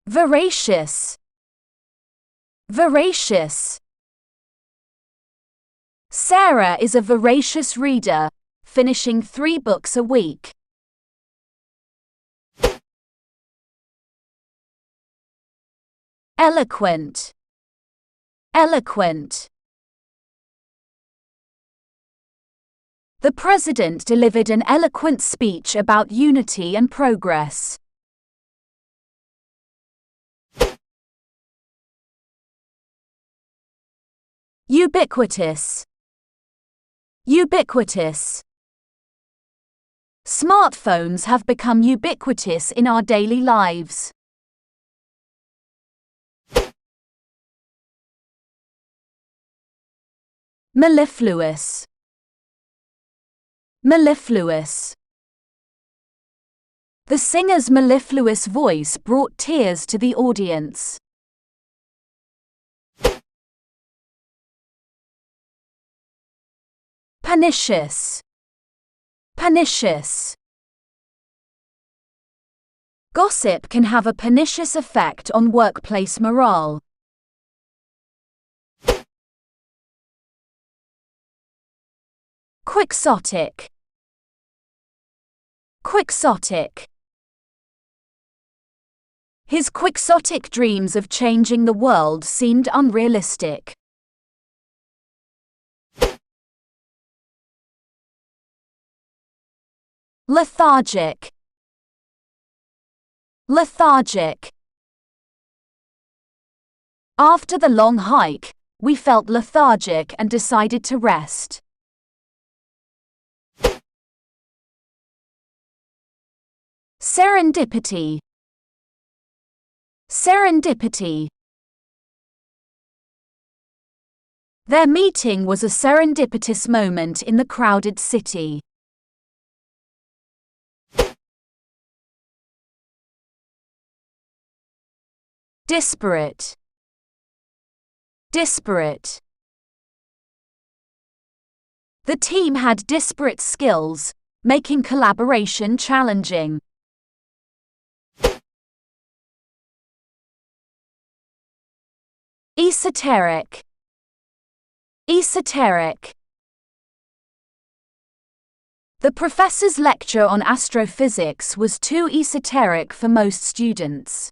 Voracious. Voracious. Sarah is a voracious reader, finishing 3 books a week. Eloquent. Eloquent. The President delivered an eloquent speech about unity and progress. Ubiquitous. Ubiquitous. Smartphones have become ubiquitous in our daily lives. Mellifluous. Mellifluous. The singer's mellifluous voice brought tears to the audience. Pernicious. Pernicious. Gossip can have a pernicious effect on workplace morale. Quixotic. Quixotic. His quixotic dreams of changing the world seemed unrealistic. Lethargic. Lethargic. After the long hike, we felt lethargic and decided to rest. Serendipity. Serendipity. Their meeting was a serendipitous moment in the crowded city. Disparate. Disparate. The team had disparate skills, making collaboration challenging. Esoteric. Esoteric. The professor's lecture on astrophysics was too esoteric for most students.